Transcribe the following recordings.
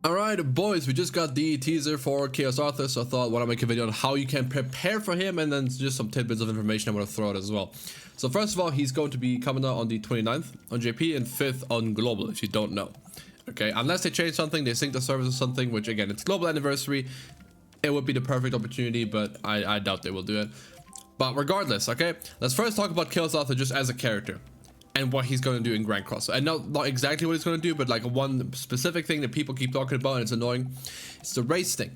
Alright boys, we just got the teaser for Chaos Arthur, so I thought why not make a video on how you can prepare for him, and then just some tidbits of information I want to throw out as well. So first of all, he's going to be coming out on the 29th on JP and 5th on Global, if you don't know. Okay, unless they change something, they sync the servers or something, which again, it's Global Anniversary. It would be the perfect opportunity, but I doubt they will do it. But regardless, okay, let's first talk about Chaos Arthur just as a character and what he's going to do in Grand Cross. And not exactly what he's going to do, but like one specific thing that people keep talking about and it's annoying. It's the race thing.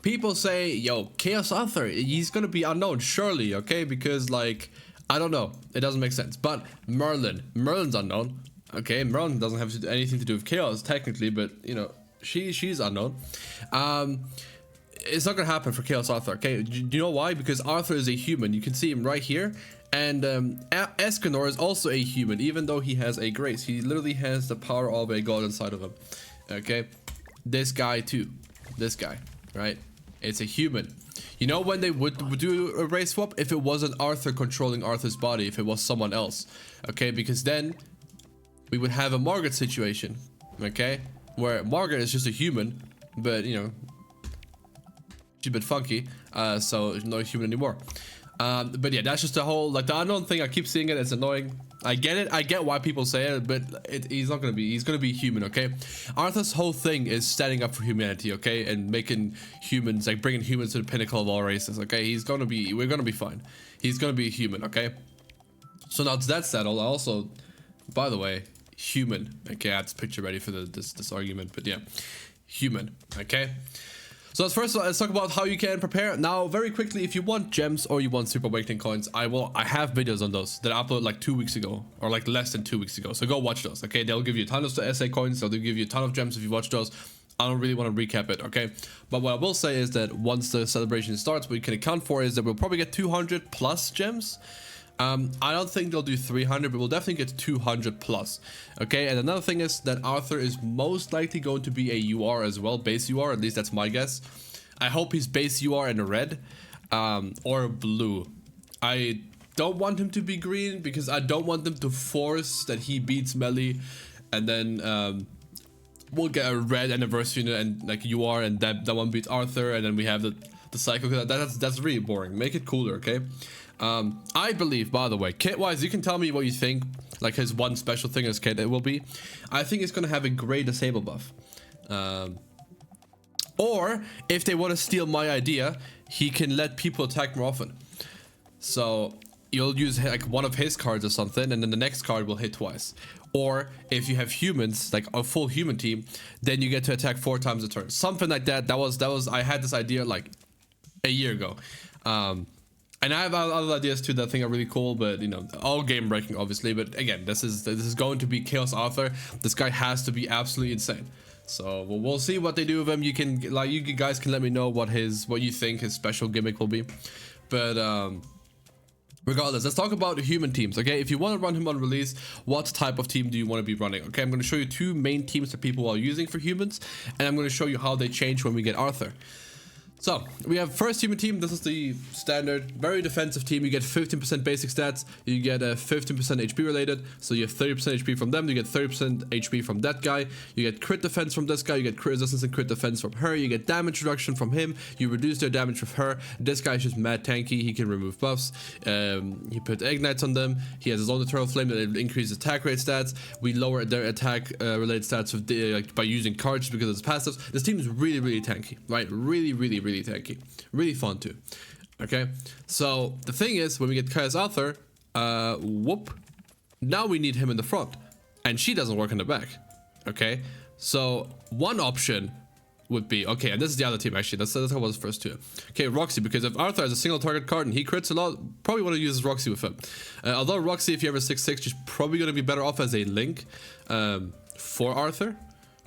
People say, yo, Chaos Arthur, he's going to be unknown, surely, okay? Because like, I don't know, it doesn't make sense. But Merlin's unknown, okay? Merlin doesn't have anything to do with Chaos technically, but you know, she's unknown. It's not gonna happen for Chaos Arthur, okay? Do you know why? Because Arthur is a human. You can see him right here. And Escanor is also a human, even though he has a grace. He literally has the power of a god inside of him, okay? This guy too. This guy, right? It's a human. You know when they would do a race swap? If it wasn't Arthur controlling Arthur's body, if it was someone else, okay? Because then we would have a Margaret situation, okay? Where Margaret is just a human, but you know, she's a bit funky, so she's not human anymore. But yeah, that's just the whole, like, the unknown thing. I keep seeing it, it's annoying. I get it, I get why people say it, but he's not gonna be, he's gonna be human, okay? Arthur's whole thing is standing up for humanity, okay? And making humans, like bringing humans to the pinnacle of all races, okay? He's gonna be, we're gonna be fine. He's gonna be human, okay? So now that's settled. Also, by the way, human, okay? I have this picture ready for this argument, but yeah, human, okay? So let's talk about how you can prepare. Now, very quickly, if you want gems or you want Super Awakening coins, I have videos on those that I uploaded like 2 weeks ago, or like less than 2 weeks ago. So go watch those, okay? They'll give you a ton of SA coins, they'll give you a ton of gems if you watch those. I don't really want to recap it, okay? But what I will say is that once the celebration starts, what you can account for is that we'll probably get 200 plus gems. I don't think they'll do 300, but we'll definitely get 200 plus, okay? And another thing is that Arthur is most likely going to be a UR as well, base UR, at least that's my guess. I hope he's base UR in red, or blue. I don't want him to be green because I don't want them to force that he beats Meli, and then we'll get a red anniversary and like UR, and that one beats Arthur, and then we have the cycle. That's really boring. Make it cooler, okay? I believe, by the way, kit-wise, you can tell me what you think, like his one special thing as kit it will be. I think it's gonna have a gray disable buff. Or, if they want to steal my idea, he can let people attack more often. So, you'll use like one of his cards or something, and then the next card will hit twice. Or, if you have humans, like a full human team, then you get to attack 4 times a turn. Something like that. That was I had this idea like a year ago. And I have other ideas too that I think are really cool, but you know, all game breaking obviously. But again, this is going to be Chaos Arthur. This guy has to be absolutely insane. So we'll see what they do with him. You can, like, you guys can let me know what you think his special gimmick will be. But regardless, let's talk about human teams, okay? If you want to run him on release, what type of team do you want to be running? Okay, I'm going to show you 2 main teams that people are using for humans, and I'm going to show you how they change when we get Arthur. So, we have first human team. This is the standard, very defensive team. You get 15% basic stats. You get 15% HP related. So you have 30% HP from them. You get 30% HP from that guy. You get crit defense from this guy. You get crit resistance and crit defense from her. You get damage reduction from him. You reduce their damage with her. This guy is just mad tanky. He can remove buffs. He put ignites on them. He has his own eternal flame that increases attack rate stats. We lower their attack related stats with the, by using cards because of his passives. This team is really, really tanky, right? Really tanky, really fun too. Okay, so the thing is, when we get Chaos Arthur, now we need him in the front, and she doesn't work in the back. Okay, so one option would be, okay, and this is the other team actually. That's how it was first too. Okay, Roxy, because if Arthur has a single target card and he crits a lot, probably want to use Roxy with him. Although Roxy, if you have a 6/6, she's probably going to be better off as a link for Arthur,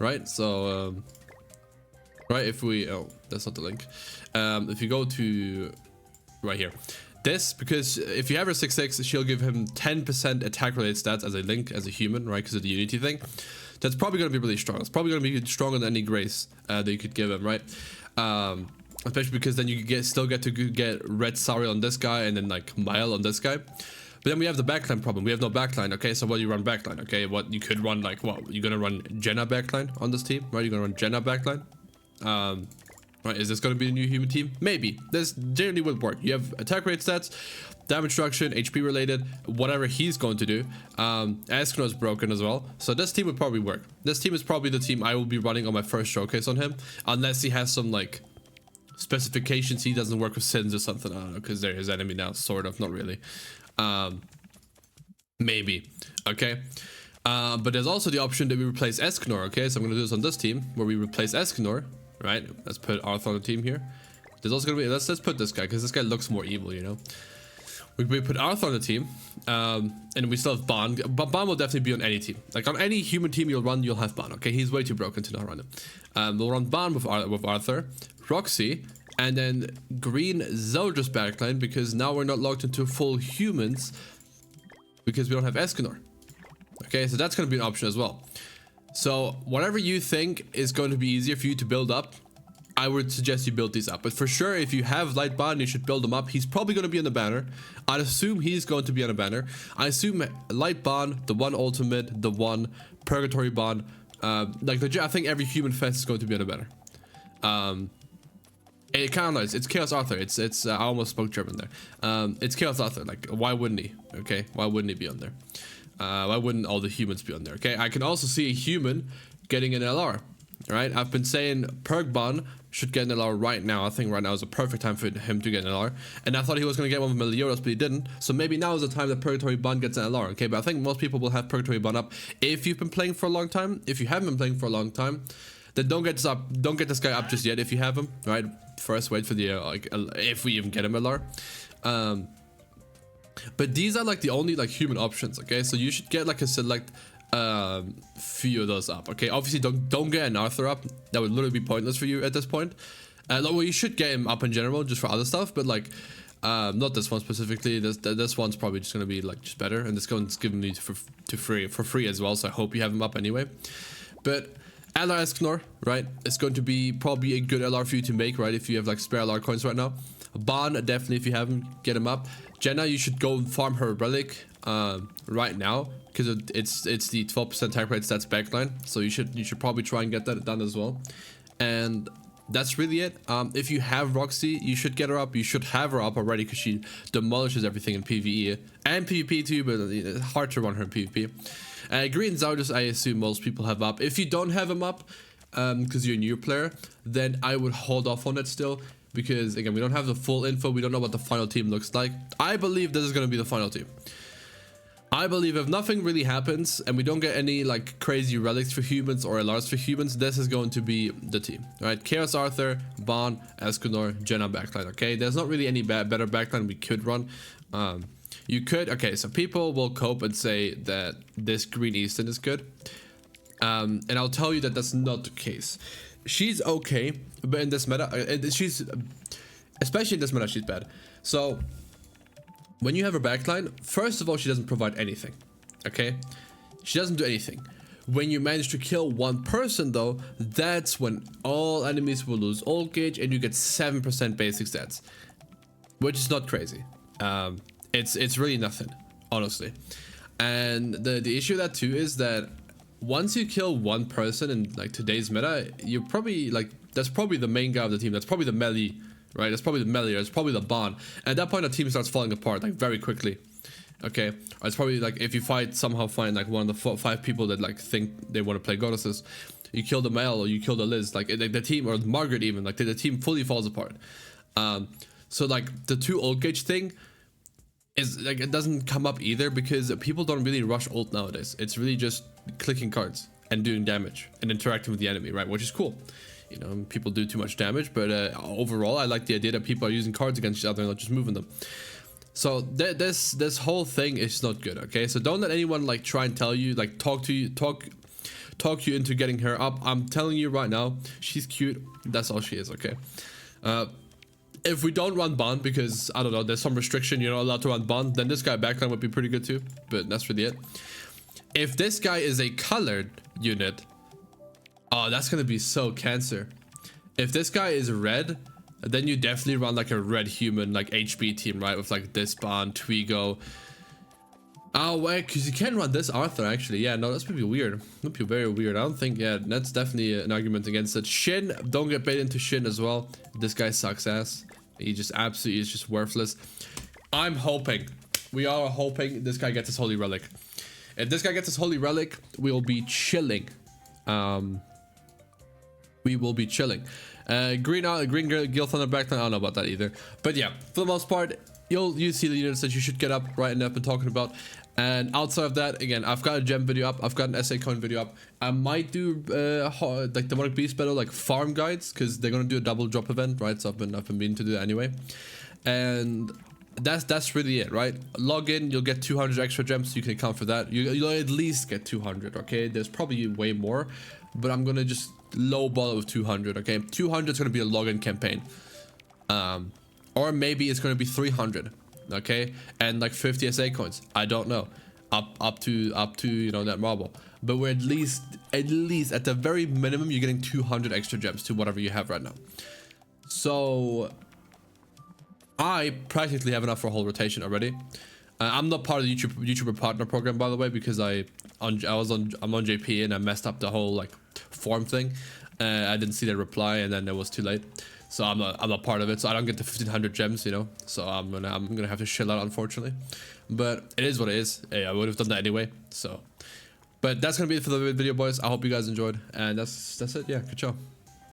right? So right, if we, oh, that's not the link. If you go to right here, this, because if you have her 6/6, she'll give him 10% attack related stats as a link, as a human, right? Because of the unity thing. That's probably going to be really strong. It's probably going to be stronger than any grace that you could give him, right? Especially because then you still get to get red Sari on this guy, and then like Mile on this guy. But then we have the backline problem. We have no backline, okay? So what do you run backline, okay? What you could run, like, what? You're gonna run Jenna backline on this team, right? You're gonna run Jenna backline. Right, is this gonna be a new human team? Maybe. This generally would work. You have attack rate stats, damage reduction, HP related, whatever he's going to do. Escanor is broken as well. So this team would probably work. This team is probably the team I will be running on my first showcase on him. Unless he has some, like, specifications he doesn't work with sins or something. I don't know, because they're his enemy now, sort of, not really. Maybe, okay. But there's also the option that we replace Escanor, okay? So I'm gonna do this on this team where we replace Escanor, right? Let's put Arthur on the team here. There's also gonna be, let's put this guy, because this guy looks more evil, you know. We put Arthur on the team, and we still have Ban. But Ban will definitely be on any team. Like on any human team you'll run, you'll have Ban, okay? He's way too broken to not run him. We'll run Ban with Arthur, Roxy, and then green Zelda's backline, because now we're not locked into full humans because we don't have Escanor. Okay, so that's going to be an option as well. So whatever you think is going to be easier for you to build up, I would suggest you build these up. But for sure, if you have Light Ban, you should build them up. He's probably going to be on the banner. I'd assume he's going to be on a banner. I assume Light Ban, the one ultimate, the one Purgatory Ban, like legit, I think every human fest is going to be on a banner. It kind of is. It's Chaos Arthur. It's I almost spoke German there. It's Chaos Arthur. Like, why wouldn't he? Okay, why wouldn't he be on there? Why wouldn't all the humans be on there? Okay, I can also see a human getting an LR. Right? I've been saying Purgban should get an LR right now. I think right now is a perfect time for him to get an LR. And I thought he was going to get one with Meliodas, but he didn't. So maybe now is the time that Purgatory Ban gets an LR. Okay, but I think most people will have Purgatory Ban up if you've been playing for a long time. If you haven't been playing for a long time, then don't get this up. Don't get this guy up just yet if you have him. Right? First, wait for the like if we even get him LR. But these are like the only like human options. Okay, so you should get like a select few of those up. Okay, obviously don't get an Arthur up. That would literally be pointless for you at this point. Well, you should get him up in general just for other stuff, but like not this one specifically. This one's probably just gonna be like just better, and this one's given me for free as well. So I hope you have him up anyway. But LR Escanor, right? It's going to be probably a good LR for you to make, right? If you have like spare LR coins right now. Ban, definitely if you have him, get him up. Jenna, you should go and farm her relic right now, because it's the 12% attack rate stats backline. So you should probably try and get that done as well. And that's really it. If you have Roxy, you should get her up. You should have her up already, because she demolishes everything in PvE and PvP too, but it's hard to run her in PvP. Green Zaldus, I assume most people have up. If you don't have him up, because you're a new player, then I would hold off on it still, because again, we don't have the full info. We don't know what the final team looks like. I believe this is going to be the final team. I believe if nothing really happens and we don't get any like crazy relics for humans or LRs for humans, this is going to be the team. All right, Chaos Arthur, Ban, Escanor, Jenna backline. Okay, there's not really any better backline we could run. You could, okay, so people will cope and say that this Green Easton is good. And I'll tell you that that's not the case. She's okay, but in this meta, especially in this meta, she's bad. So when you have her backline, first of all, she doesn't provide anything. Okay, she doesn't do anything. When you manage to kill one person though, that's when all enemies will lose ult gauge and you get 7% basic stats, which is not crazy. It's really nothing, honestly. And the issue with that too is that once you kill one person in like today's meta, you're probably like, that's probably the main guy of the team. That's probably the Meli, right? That's probably the Meli, or it's probably the Ban. And at that point, the team starts falling apart like very quickly. Okay, or it's probably like if you somehow find like one of the 5 people that like think they want to play goddesses, you kill the Mel or you kill the Liz, like the team, or Margaret even, like the team fully falls apart. So like the 2 ult gauge thing is like, it doesn't come up either, because people don't really rush ult nowadays. It's really just clicking cards and doing damage and interacting with the enemy, right? Which is cool. You know, people do too much damage, but overall, I like the idea that people are using cards against each other and not just moving them. So this whole thing is not good. Okay, so don't let anyone like try and tell you, like talk you into getting her up. I'm telling you right now, she's cute. That's all she is. Okay. If we don't run Bond, because I don't know, there's some restriction, you're not allowed to run Bond, then this guy backline would be pretty good too. But that's really it. If this guy is a colored unit, oh, that's gonna be so cancer. If this guy is red, then you definitely run like a red human, like HB team, right? With like this Bond, Twigo, Oh, wait, because you can run this Arthur, actually. Yeah, no, that's pretty weird. That'd be very weird. I don't think, yeah, that's definitely an argument against it. Shin, don't get bait into Shin as well. This guy sucks ass. He just absolutely is just worthless. I'm hoping, we are hoping this guy gets his Holy Relic. If this guy gets his Holy Relic, we'll be chilling. We will be chilling. Green Gil Thunder Backline, I don't know about that either. But yeah, for the most part, you see the units that you should get up right now. I've been talking about. And outside of that, again, I've got a gem video up, I've got an SA coin video up. I might do like Demonic Beast Battle, like farm guides, because they're gonna do a double drop event, right? So I've been meaning to do that anyway. And that's really it, right? Log in, you'll get 200 extra gems, so you can account for that. You'll at least get 200, okay? There's probably way more, but I'm gonna just lowball it with 200, okay? 200 is gonna be a login campaign, or maybe it's gonna be 300. Okay, and like 50 SA coins, I don't know, up to you know, that marble, but we're at least at the very minimum you're getting 200 extra gems to whatever you have right now. So I practically have enough for a whole rotation already. I'm not part of the YouTuber partner program, by the way, because I'm on JP and I messed up the whole like form thing. I didn't see the reply and then it was too late. So I'm not part of it, so I don't get the 1500 gems, you know. So I'm gonna have to chill out, unfortunately. But it is what it is. Hey, I would have done that anyway. So, but that's gonna be it for the video, boys. I hope you guys enjoyed, and that's it. Yeah, good job.